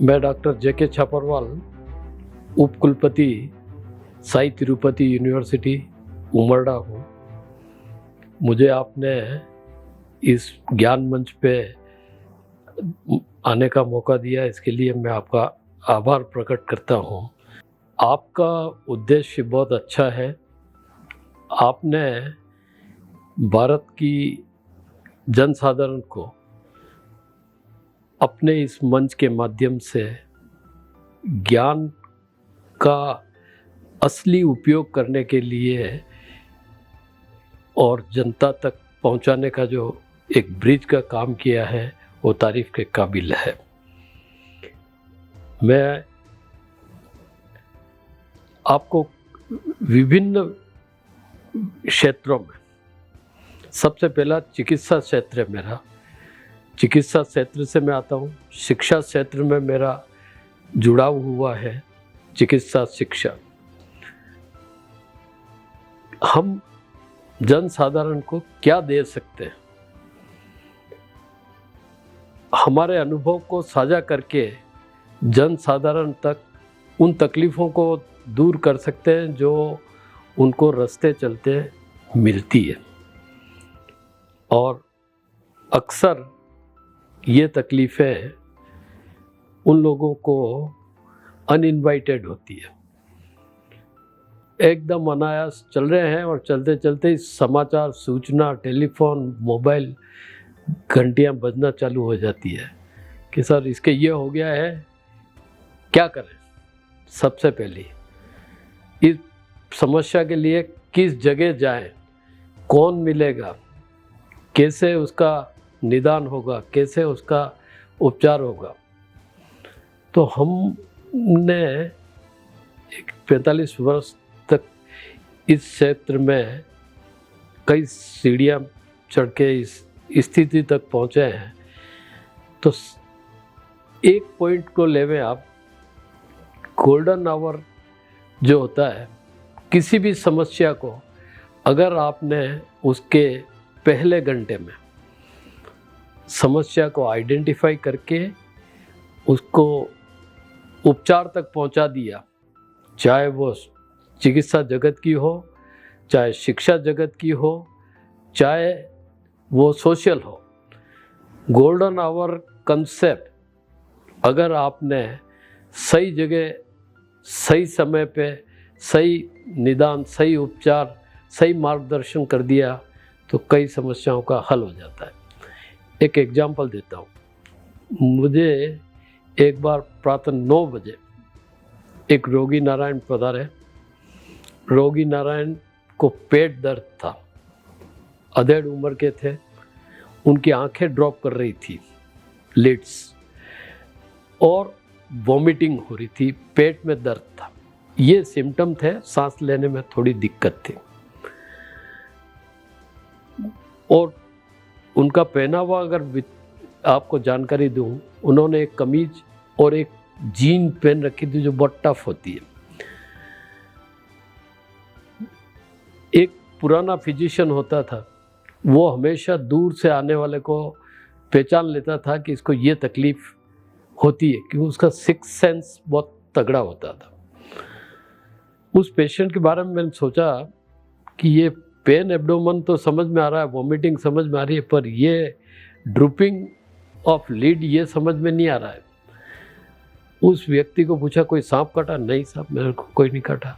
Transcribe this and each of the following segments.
मैं doctor JK. Chhaparwal, उप कुलपति साई तिरुपति यूनिवर्सिटी उमरडा हूँ। मुझे आपने इस ज्ञान मंच पे आने का मौका दिया, इसके लिए मैं आपका आभार प्रकट करता हूँ। आपका उद्देश्य बहुत अच्छा है। आपने भारत की जनसाधारण को अपने इस मंच के माध्यम से ज्ञान का असली उपयोग करने के लिए और जनता तक पहुंचाने का जो एक ब्रिज का काम किया है, वो तारीफ के काबिल है। मैं आपको विभिन्न क्षेत्रों में, सबसे पहला चिकित्सा क्षेत्र है मेरा। चिकित्सा क्षेत्र से मैं आता हूँ। शिक्षा क्षेत्र में मेरा जुड़ाव हुआ है, चिकित्सा शिक्षा। हम जनसाधारण को क्या दे सकते हैं? हमारे अनुभव को साझा करके जनसाधारण तक उन तकलीफ़ों को दूर कर सकते हैं जो उनको रास्ते चलते मिलती है। और अक्सर ये तकलीफ़ें उन लोगों को अनइनवाइटेड होती है। एकदम अनायास चल रहे हैं और चलते चलते समाचार, सूचना, टेलीफोन, मोबाइल घंटियां बजना चालू हो जाती है कि सर इसके ये हो गया है, क्या करें। सबसे पहले इस समस्या के लिए किस जगह जाएं, कौन मिलेगा, कैसे उसका निदान होगा, कैसे उसका उपचार होगा। तो हमने 45 वर्ष तक इस क्षेत्र में कई सीढ़ियाँ चढ़ के इस स्थिति तक पहुँचे हैं। तो एक पॉइंट को लेवे आप, गोल्डन आवर जो होता है, किसी भी समस्या को अगर आपने उसके पहले घंटे में समस्या को आइडेंटिफाई करके उसको उपचार तक पहुंचा दिया, चाहे वो चिकित्सा जगत की हो, चाहे शिक्षा जगत की हो, चाहे वो सोशल हो, गोल्डन आवर कंसेप्ट अगर आपने सही जगह, सही समय पे, सही निदान, सही उपचार, सही मार्गदर्शन कर दिया तो कई समस्याओं का हल हो जाता है। एक एग्जाम्पल देता हूँ। मुझे एक बार प्रातः 9 बजे एक रोगी नारायण पधारे। रोगी नारायण को पेट दर्द था, अधेड़ उम्र के थे, उनकी आंखें ड्रॉप कर रही थी, लिड्स, और वॉमिटिंग हो रही थी, पेट में दर्द था। ये सिम्टम थे, सांस लेने में थोड़ी दिक्कत थी। और उनका पहनावा अगर आपको जानकारी दूं, उन्होंने एक कमीज और एक जीन पहन रखी थी जो बहुत टफ होती है। एक पुराना फिजिशियन होता था, वो हमेशा दूर से आने वाले को पहचान लेता था कि इसको ये तकलीफ होती है, क्योंकि उसका सिक्स सेंस बहुत तगड़ा होता था। उस पेशेंट के बारे में मैंने सोचा कि ये पेन एब्डोमन तो समझ में आ रहा है, वॉमिटिंग समझ में आ रही है, पर ये ड्रूपिंग ऑफ लीड ये समझ में नहीं आ रहा है। उस व्यक्ति को पूछा, कोई सांप काटा? नहीं साहब, मेरे को कोई नहीं काटा।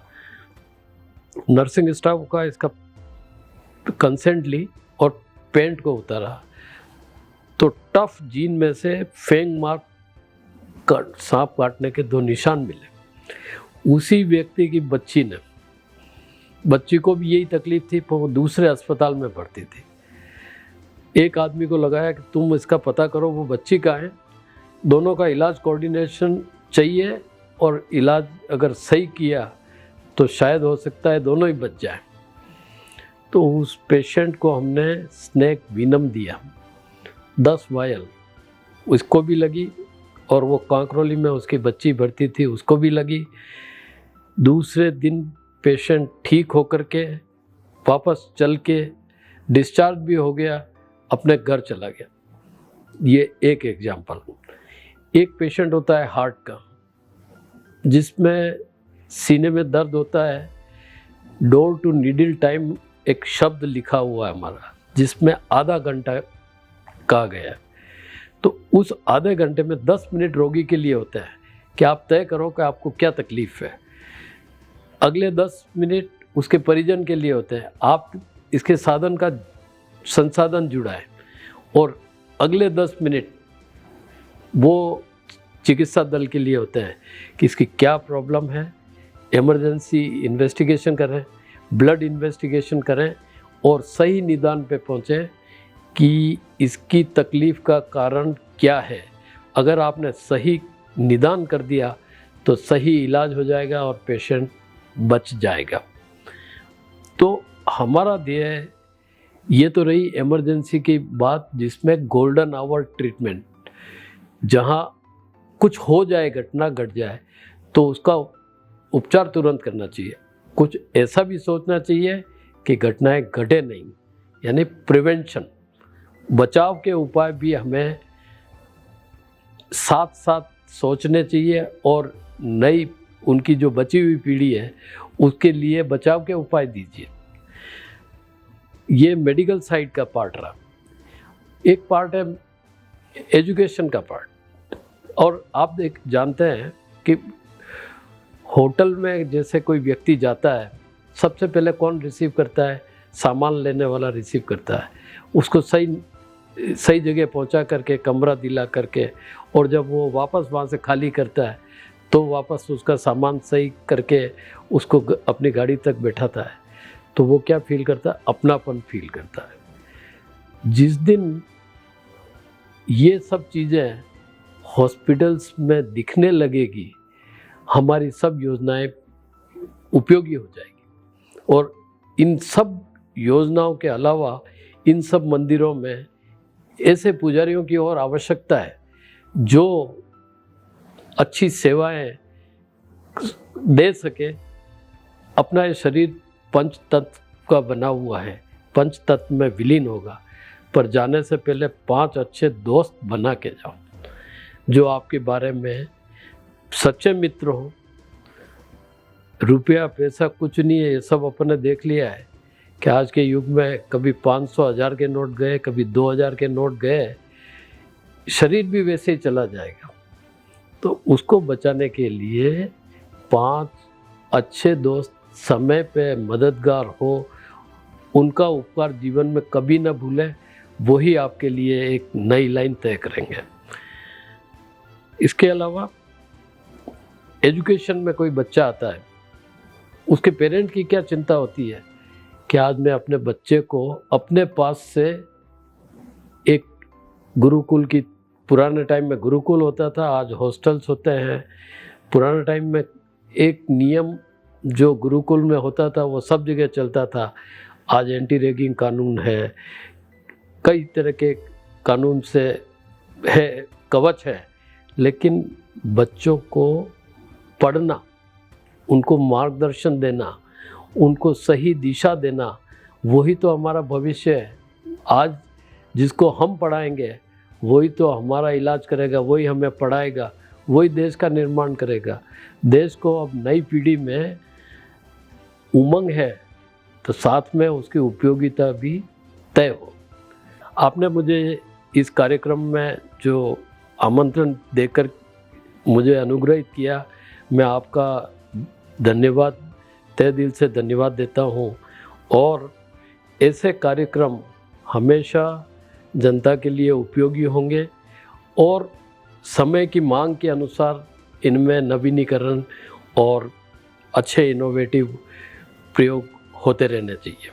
नर्सिंग स्टाफ का इसका कंसेंट ली और पेंट को उतारा तो टफ जीन में से फेंग मार्क, सांप काटने के 2 निशान मिले। उसी व्यक्ति की बच्ची को भी यही तकलीफ थी, पर वो दूसरे अस्पताल में भर्ती थी। एक आदमी को लगाया कि तुम इसका पता करो वो बच्ची का है, दोनों का इलाज कोऑर्डिनेशन चाहिए, और इलाज अगर सही किया तो शायद हो सकता है दोनों ही बच जाए। तो उस पेशेंट को हमने स्नेक विनम दिया, 10 वायल, उसको भी लगी, और वो कांकरोली में उसकी बच्ची भर्ती थी, उसको भी लगी। दूसरे दिन पेशेंट ठीक होकर के वापस चल के डिस्चार्ज भी हो गया, अपने घर चला गया। ये एक एग्जाम्पल। एक पेशेंट होता है हार्ट का, जिसमें सीने में दर्द होता है। डोर टू नीडल टाइम एक शब्द लिखा हुआ है हमारा, जिसमें आधा घंटा कहा गया है। तो उस आधे घंटे में 10 मिनट रोगी के लिए होता है कि आप तय करो कि आपको क्या तकलीफ़ है। अगले 10 मिनट उसके परिजन के लिए होते हैं, आप इसके साधन का संसाधन जुड़ाएं। और अगले 10 मिनट वो चिकित्सा दल के लिए होते हैं कि इसकी क्या प्रॉब्लम है, इमरजेंसी इन्वेस्टिगेशन करें, ब्लड इन्वेस्टिगेशन करें और सही निदान पे पहुँचें कि इसकी तकलीफ़ का कारण क्या है। अगर आपने सही निदान कर दिया तो सही इलाज हो जाएगा और पेशेंट बच जाएगा। तो हमारा ध्येय ये तो रही इमरजेंसी की बात, जिसमें गोल्डन आवर ट्रीटमेंट, जहाँ कुछ हो जाए, घटना घट जाए तो उसका उपचार तुरंत करना चाहिए। कुछ ऐसा भी सोचना चाहिए कि घटनाएं घटे नहीं, यानी प्रिवेंशन, बचाव के उपाय भी हमें साथ साथ सोचने चाहिए और नई उनकी जो बची हुई पीढ़ी है उसके लिए बचाव के उपाय दीजिए। ये मेडिकल साइड का पार्ट रहा। एक पार्ट है एजुकेशन का पार्ट। और आप जानते हैं कि होटल में जैसे कोई व्यक्ति जाता है, सबसे पहले कौन रिसीव करता है? सामान लेने वाला रिसीव करता है, उसको सही जगह पहुंचा करके, कमरा दिला करके, और जब वो वापस वहाँ से खाली करता है तो वापस उसका सामान सही करके उसको अपनी गाड़ी तक बैठाता है। तो वो क्या फील करता है? अपनापन फील करता है। जिस दिन ये सब चीज़ें हॉस्पिटल्स में दिखने लगेगी, हमारी सब योजनाएं उपयोगी हो जाएगी। और इन सब योजनाओं के अलावा इन सब मंदिरों में ऐसे पुजारियों की और आवश्यकता है जो अच्छी सेवाएं दे सके। अपना ये शरीर पंच तत्व का बना हुआ है, पंच तत्व में विलीन होगा, पर जाने से पहले 5 अच्छे दोस्त बना के जाओ जो आपके बारे में सच्चे मित्र हो। रुपया पैसा कुछ नहीं है, ये सब अपने देख लिया है कि आज के युग में कभी 500 1000 के नोट गए, कभी 2000 के नोट गए, शरीर भी वैसे ही चला जाएगा। तो उसको बचाने के लिए 5 अच्छे दोस्त समय पे मददगार हो, उनका उपकार जीवन में कभी ना भूलें, वही आपके लिए एक नई लाइन तय करेंगे। इसके अलावा एजुकेशन में कोई बच्चा आता है, उसके पेरेंट की क्या चिंता होती है कि आज मैं अपने बच्चे को अपने पास से एक गुरुकुल की, पुराने टाइम में गुरुकुल होता था, आज हॉस्टल्स होते हैं। पुराने टाइम में एक नियम जो गुरुकुल में होता था वो सब जगह चलता था, आज एंटी रैगिंग कानून है, कई तरह के कानून से है, कवच है। लेकिन बच्चों को पढ़ना, उनको मार्गदर्शन देना, उनको सही दिशा देना, वही तो हमारा भविष्य है। आज जिसको हम पढ़ाएंगे वही तो हमारा इलाज करेगा, वही हमें पढ़ाएगा, वही देश का निर्माण करेगा। देश को अब नई पीढ़ी में उमंग है तो साथ में उसकी उपयोगिता भी तय हो। आपने मुझे इस कार्यक्रम में जो आमंत्रण देकर मुझे अनुग्रहित किया, मैं आपका धन्यवाद, तहे दिल से धन्यवाद देता हूँ। और ऐसे कार्यक्रम हमेशा जनता के लिए उपयोगी होंगे और समय की मांग के अनुसार इनमें नवीनीकरण और अच्छे इनोवेटिव प्रयोग होते रहने चाहिए।